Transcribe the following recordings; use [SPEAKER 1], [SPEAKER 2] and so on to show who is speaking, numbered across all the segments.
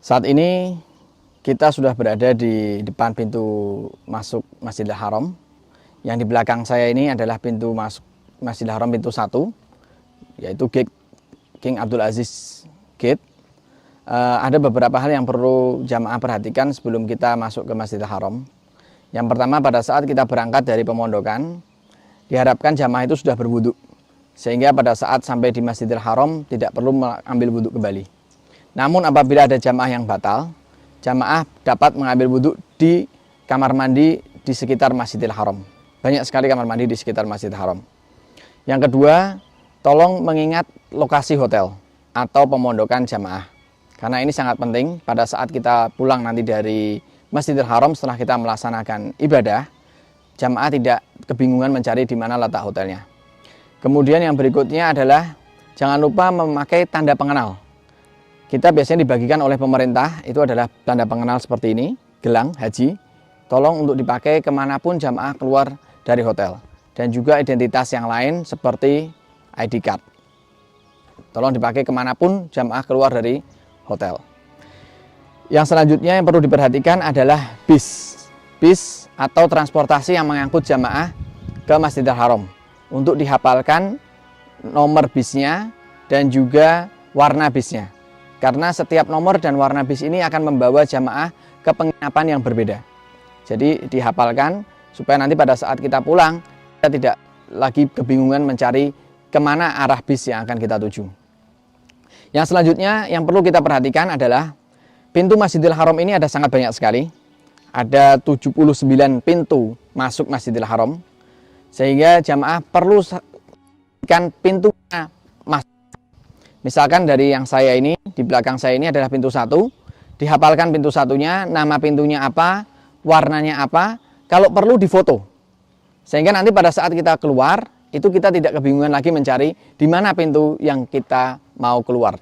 [SPEAKER 1] Saat ini kita sudah berada di depan pintu masuk Masjidil Haram. Yang di belakang saya ini adalah pintu masuk Masjidil Haram pintu 1, yaitu Gate King Abdul Aziz Gate. Ada beberapa hal yang perlu jamaah perhatikan sebelum kita masuk ke Masjidil Haram. Yang pertama, pada saat kita berangkat dari pemondokan, diharapkan jamaah itu sudah berwudu, sehingga pada saat sampai di Masjidil Haram tidak perlu mengambil wudu kembali. Namun apabila ada jamaah yang batal, jamaah dapat mengambil wudhu di kamar mandi di sekitar Masjidil Haram. Banyak sekali kamar mandi di sekitar Masjidil Haram. Yang kedua, tolong mengingat lokasi hotel atau pemondokan jamaah. Karena ini sangat penting pada saat kita pulang nanti dari Masjidil Haram setelah kita melaksanakan ibadah, jamaah tidak kebingungan mencari di mana letak hotelnya. Kemudian yang berikutnya adalah jangan lupa memakai tanda pengenal. Kita biasanya dibagikan oleh pemerintah, itu adalah tanda pengenal seperti ini, gelang haji. Tolong untuk dipakai kemanapun jamaah keluar dari hotel. Dan juga identitas yang lain seperti ID card. Tolong dipakai kemanapun jamaah keluar dari hotel. Yang selanjutnya yang perlu diperhatikan adalah bis. Bis atau transportasi yang mengangkut jamaah ke Masjidil Haram. Untuk dihafalkan nomor bisnya dan juga warna bisnya. Karena setiap nomor dan warna bis ini akan membawa jamaah ke penginapan yang berbeda. Jadi dihafalkan supaya nanti pada saat kita pulang, kita tidak lagi kebingungan mencari kemana arah bis yang akan kita tuju. Yang selanjutnya yang perlu kita perhatikan adalah pintu Masjidil Haram ini ada sangat banyak sekali. Ada 79 pintu masuk Masjidil Haram. Sehingga jamaah perlu kan pintunya masuk. Misalkan dari yang saya ini, di belakang saya ini adalah pintu 1, dihafalkan pintu satunya, nama pintunya apa, warnanya apa, kalau perlu difoto. Sehingga nanti pada saat kita keluar, itu kita tidak kebingungan lagi mencari di mana pintu yang kita mau keluar.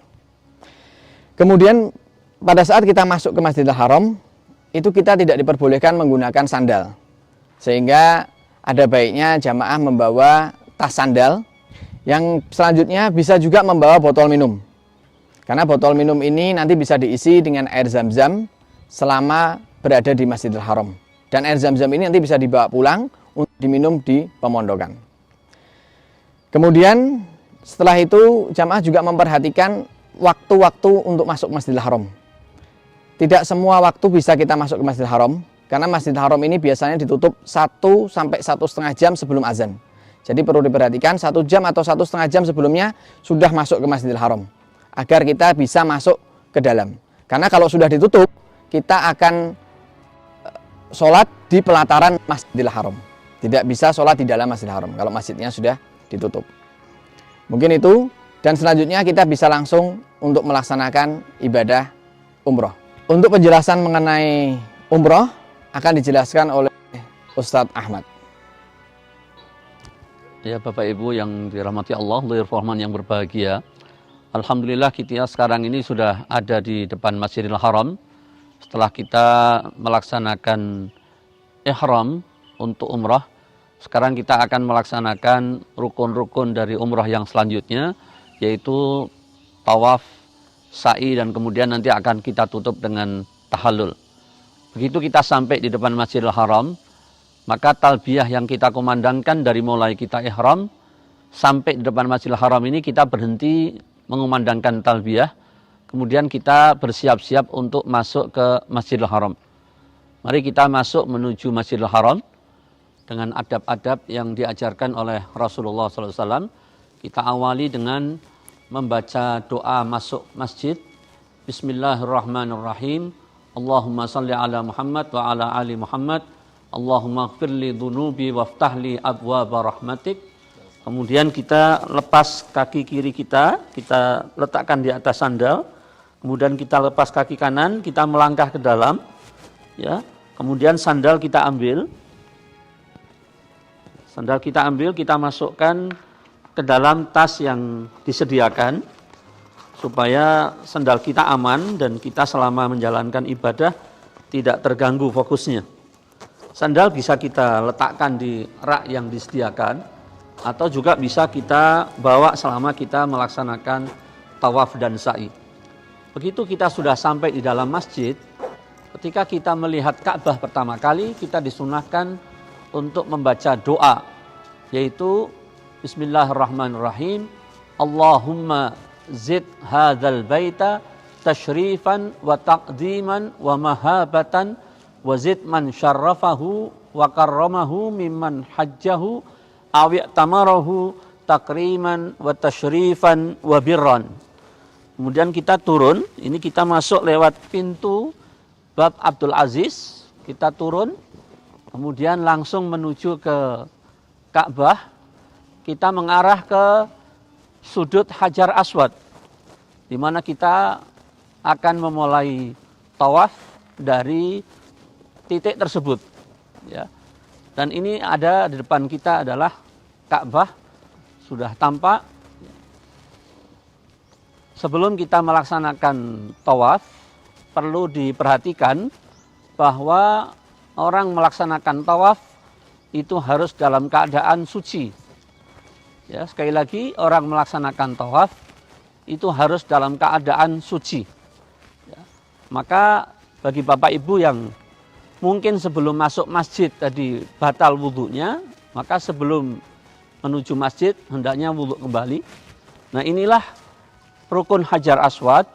[SPEAKER 1] Kemudian pada saat kita masuk ke Masjidil Haram, itu kita tidak diperbolehkan menggunakan sandal. Sehingga ada baiknya jamaah membawa tas sandal. Yang selanjutnya bisa juga membawa botol minum. Karena botol minum ini nanti bisa diisi dengan air zam-zam selama berada di Masjidil Haram. Dan air zam-zam ini nanti bisa dibawa pulang untuk diminum di pemondokan. Kemudian setelah itu jamaah juga memperhatikan waktu-waktu untuk masuk Masjidil Haram. Tidak semua waktu bisa kita masuk ke Masjidil Haram. Karena Masjidil Haram ini biasanya ditutup 1 sampai 1,5 jam sebelum azan. Jadi perlu diperhatikan 1 jam atau 1,5 jam sebelumnya sudah masuk ke Masjidil Haram. Agar kita bisa masuk ke dalam. Karena kalau sudah ditutup, kita akan sholat di pelataran Masjidil Haram. Tidak bisa sholat di dalam Masjidil Haram kalau masjidnya sudah ditutup. Mungkin itu, dan selanjutnya kita bisa langsung untuk melaksanakan ibadah umroh. Untuk penjelasan mengenai umroh akan dijelaskan oleh Ustadz Ahmad.
[SPEAKER 2] Ya Bapak Ibu yang dirahmati Allah, Dhul Rahman yang berbahagia. Alhamdulillah kita sekarang ini sudah ada di depan Masjidil Haram. Setelah kita melaksanakan ihram untuk umrah, sekarang kita akan melaksanakan rukun-rukun dari umrah yang selanjutnya, yaitu tawaf, sa'i, dan kemudian nanti akan kita tutup dengan tahallul. Begitu kita sampai di depan Masjidil Haram, maka talbiyah yang kita kumandangkan dari mulai kita ihram sampai di depan Masjidil Haram ini kita berhenti mengumandangkan talbiyah. Kemudian kita bersiap-siap untuk masuk ke Masjidil Haram. Mari kita masuk menuju Masjidil Haram dengan adab-adab yang diajarkan oleh Rasulullah SAW. Kita awali dengan membaca doa masuk masjid. Bismillahirrahmanirrahim. Allahumma salli ala Muhammad wa ala ali Muhammad. Allahumma gfirli dhunubi waftahli abwaba rahmatik. Kemudian kita lepas kaki kiri kita letakkan di atas sandal. Kemudian kita lepas kaki kanan, kita melangkah ke dalam. Ya. Kemudian sandal kita ambil. Sandal kita ambil, kita masukkan ke dalam tas yang disediakan. Supaya sandal kita aman dan kita selama menjalankan ibadah tidak terganggu fokusnya. Sandal bisa kita letakkan di rak yang disediakan atau juga bisa kita bawa selama kita melaksanakan tawaf dan sa'i. Begitu kita sudah sampai di dalam masjid, ketika kita melihat Ka'bah pertama kali, kita disunahkan untuk membaca doa, yaitu Bismillahirrahmanirrahim. Allahumma zid hadzal baita tashrifan wa taqdiman wa mahabatan wa zid man syarrafahu wa karramahu mimman hajjahu aw tamarahu takriman wa tashrifan wa birran. Kemudian kita turun, ini kita masuk lewat pintu Bab Abdul Aziz, kita turun, kemudian langsung menuju ke Ka'bah, kita mengarah ke sudut Hajar Aswad, di mana kita akan memulai tawaf dari titik tersebut. Ya. Dan ini ada di depan kita adalah Ka'bah, sudah tampak. Sebelum kita melaksanakan tawaf, perlu diperhatikan bahwa orang melaksanakan tawaf itu harus dalam keadaan suci. Ya, sekali lagi, orang melaksanakan tawaf itu harus dalam keadaan suci. Ya. Maka bagi Bapak Ibu yang mungkin sebelum masuk masjid tadi batal wudhunya, maka sebelum menuju masjid hendaknya wudhu kembali. Nah, inilah rukun Hajar Aswad,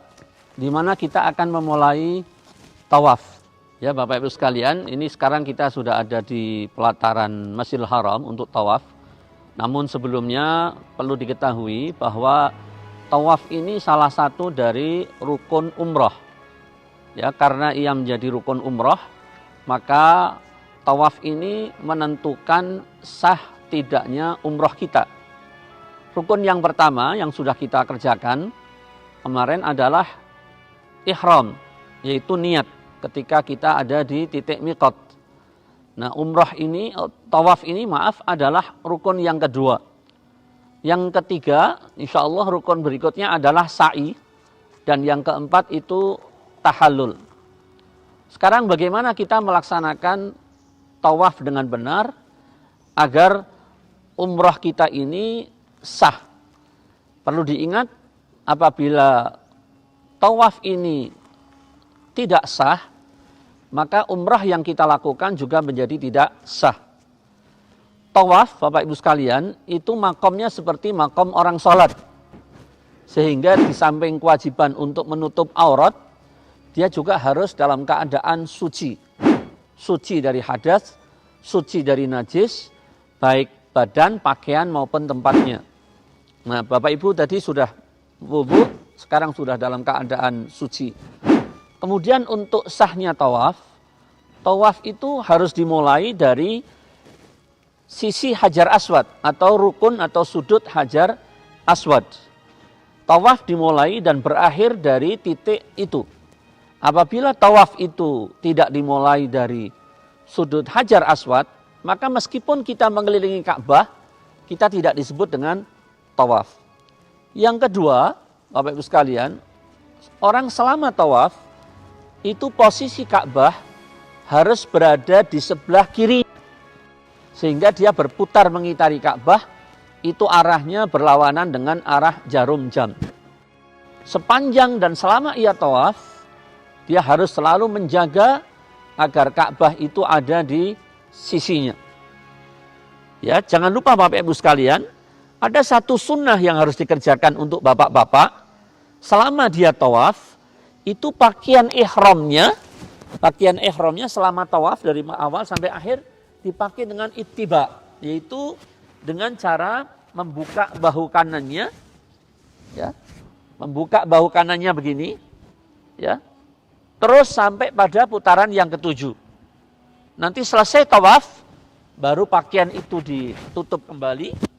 [SPEAKER 2] di mana kita akan memulai tawaf. Ya, Bapak Ibu sekalian, ini sekarang kita sudah ada di pelataran Masjidil Haram untuk tawaf. Namun sebelumnya perlu diketahui bahwa tawaf ini salah satu dari rukun umroh. Ya, karena ia menjadi rukun umroh, maka tawaf ini menentukan sah tidaknya umroh kita. Rukun yang pertama yang sudah kita kerjakan kemarin adalah ihram, yaitu niat ketika kita ada di titik miqat. Nah, tawaf ini adalah rukun yang kedua. Yang ketiga, insya Allah rukun berikutnya adalah sa'i, dan yang keempat itu tahallul. Sekarang bagaimana kita melaksanakan tawaf dengan benar agar umrah kita ini sah? Perlu diingat, apabila tawaf ini tidak sah, maka umrah yang kita lakukan juga menjadi tidak sah. Tawaf, Bapak Ibu sekalian, itu makomnya seperti makom orang sholat. Sehingga di samping kewajiban untuk menutup aurat, dia juga harus dalam keadaan suci. Suci dari hadas, suci dari najis, baik badan, pakaian maupun tempatnya. Nah, Bapak Ibu tadi sudah wudhu, sekarang sudah dalam keadaan suci. Kemudian untuk sahnya tawaf, tawaf itu harus dimulai dari sisi Hajar Aswad atau rukun atau sudut Hajar Aswad. Tawaf dimulai dan berakhir dari titik itu. Apabila tawaf itu tidak dimulai dari sudut Hajar Aswad, maka meskipun kita mengelilingi Ka'bah, kita tidak disebut dengan tawaf. Yang kedua, Bapak Ibu sekalian, orang selama tawaf itu posisi Ka'bah harus berada di sebelah kiri, sehingga dia berputar mengitari Ka'bah, itu arahnya berlawanan dengan arah jarum jam. Sepanjang dan selama ia tawaf, dia harus selalu menjaga agar Ka'bah itu ada di sisinya. Ya, jangan lupa Bapak Ibu sekalian, ada satu sunnah yang harus dikerjakan untuk bapak-bapak selama dia tawaf, itu pakaian ihramnya selama tawaf dari awal sampai akhir dipakai dengan ittiba, yaitu dengan cara membuka bahu kanannya, ya, membuka bahu kanannya begini, ya, terus sampai pada putaran yang ketujuh. Nanti selesai tawaf, baru pakaian itu ditutup kembali.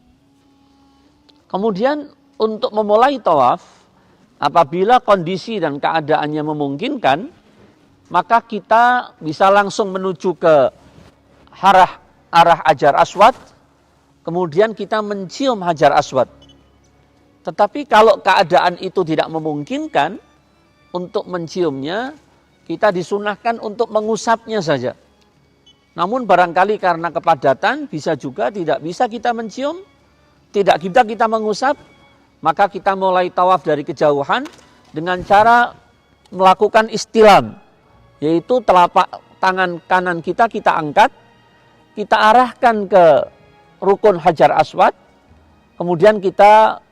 [SPEAKER 2] Kemudian untuk memulai tawaf, apabila kondisi dan keadaannya memungkinkan, maka kita bisa langsung menuju ke arah Hajar Aswad, kemudian kita mencium Hajar Aswad. Tetapi kalau keadaan itu tidak memungkinkan untuk menciumnya, kita disunahkan untuk mengusapnya saja. Namun barangkali karena kepadatan bisa juga tidak bisa kita mencium, tidak kita mengusap, maka kita mulai tawaf dari kejauhan dengan cara melakukan istilam, yaitu telapak tangan kanan kita angkat, kita arahkan ke rukun Hajar Aswad, kemudian kita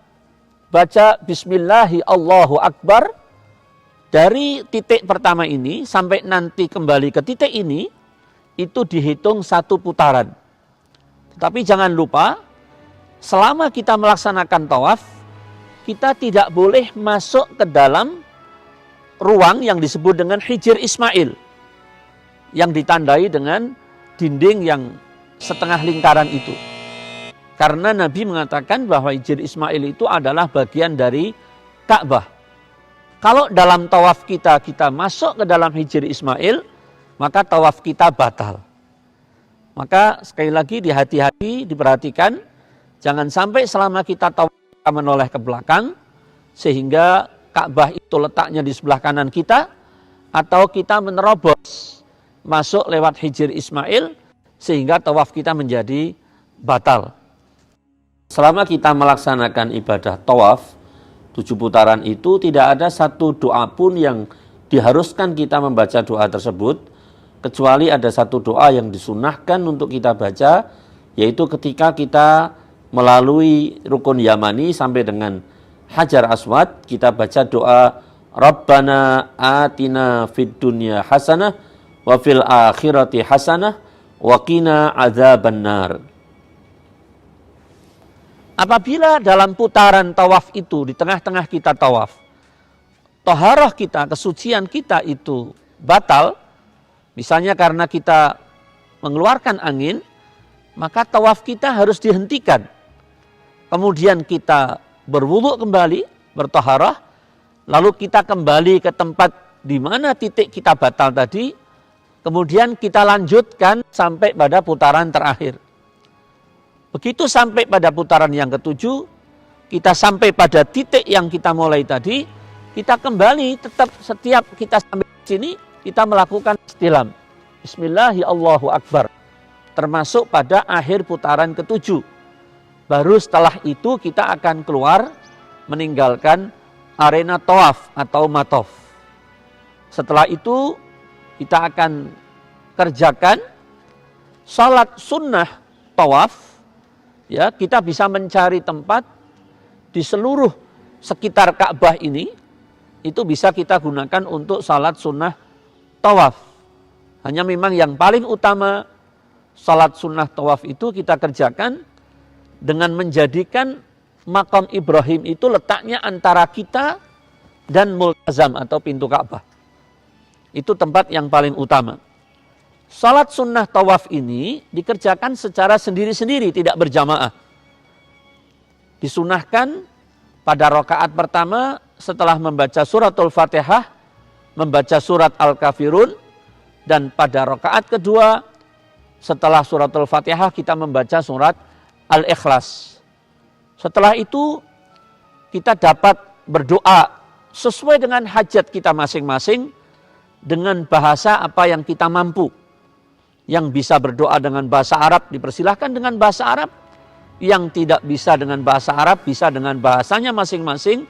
[SPEAKER 2] baca Bismillahi Allahu Akbar. Dari titik pertama ini sampai nanti kembali ke titik ini, itu dihitung 1 putaran. Tetapi jangan lupa, selama kita melaksanakan tawaf, kita tidak boleh masuk ke dalam ruang yang disebut dengan Hijr Ismail, yang ditandai dengan dinding yang setengah lingkaran itu. Karena Nabi mengatakan bahwa Hijr Ismail itu adalah bagian dari Ka'bah. Kalau dalam tawaf kita masuk ke dalam Hijr Ismail, maka tawaf kita batal. Maka sekali lagi dihati-hati, diperhatikan, jangan sampai selama kita tawaf kita menoleh ke belakang, sehingga Ka'bah itu letaknya di sebelah kanan kita, atau kita menerobos masuk lewat Hijr Ismail, sehingga tawaf kita menjadi batal. Selama kita melaksanakan ibadah tawaf, 7 putaran itu tidak ada satu doa pun yang diharuskan kita membaca doa tersebut, kecuali ada satu doa yang disunahkan untuk kita baca, yaitu ketika kita melalui rukun Yamani sampai dengan Hajar Aswad, kita baca doa Rabbana atina fid dunya hasanah wa fil akhirati hasanah wa qina adzabannar. Apabila dalam putaran tawaf itu, di tengah-tengah kita tawaf, toharoh kita, kesucian kita itu batal, misalnya karena kita mengeluarkan angin, maka tawaf kita harus dihentikan. Kemudian kita berwudu kembali, bertoharoh, lalu kita kembali ke tempat di mana titik kita batal tadi, kemudian kita lanjutkan sampai pada putaran terakhir. Begitu sampai pada putaran yang ke-7, kita sampai pada titik yang kita mulai tadi, kita kembali tetap setiap kita sampai di sini, kita melakukan istilam. Bismillahi Allahu Akbar. Termasuk pada akhir putaran ke-7. Baru setelah itu kita akan keluar meninggalkan arena tawaf atau matof. Setelah itu kita akan kerjakan salat sunnah tawaf. Ya, kita bisa mencari tempat di seluruh sekitar Ka'bah ini, itu bisa kita gunakan untuk salat sunnah tawaf. Hanya memang yang paling utama salat sunnah tawaf itu kita kerjakan dengan menjadikan makam Ibrahim itu letaknya antara kita dan Multazam atau pintu Ka'bah. Itu tempat yang paling utama. Salat sunnah tawaf ini dikerjakan secara sendiri-sendiri, tidak berjamaah. Disunahkan pada rakaat pertama setelah membaca suratul Fatihah, membaca surat Al-Kafirun, dan pada rakaat kedua setelah suratul Fatihah kita membaca surat Al-Ikhlas. Setelah itu kita dapat berdoa sesuai dengan hajat kita masing-masing dengan bahasa apa yang kita mampu. Yang bisa berdoa dengan bahasa Arab dipersilahkan dengan bahasa Arab. Yang tidak bisa dengan bahasa Arab bisa dengan bahasanya masing-masing.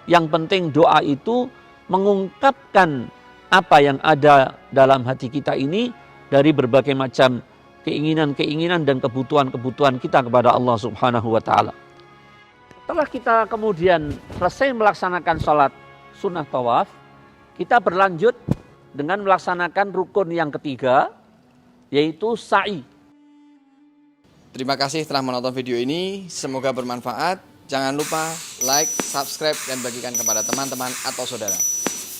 [SPEAKER 2] Yang penting doa itu mengungkapkan apa yang ada dalam hati kita ini dari berbagai macam keinginan-keinginan dan kebutuhan-kebutuhan kita kepada Allah Subhanahu wa Ta'ala. Setelah kita kemudian selesai melaksanakan sholat sunnah tawaf, kita berlanjut dengan melaksanakan rukun yang ketiga, yaitu sa'i.
[SPEAKER 1] Terima kasih telah menonton video ini, semoga bermanfaat. Jangan lupa like, subscribe, dan bagikan kepada teman-teman atau saudara.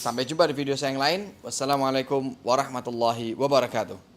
[SPEAKER 1] Sampai jumpa di video saya yang lain. Wassalamualaikum warahmatullahi wabarakatuh.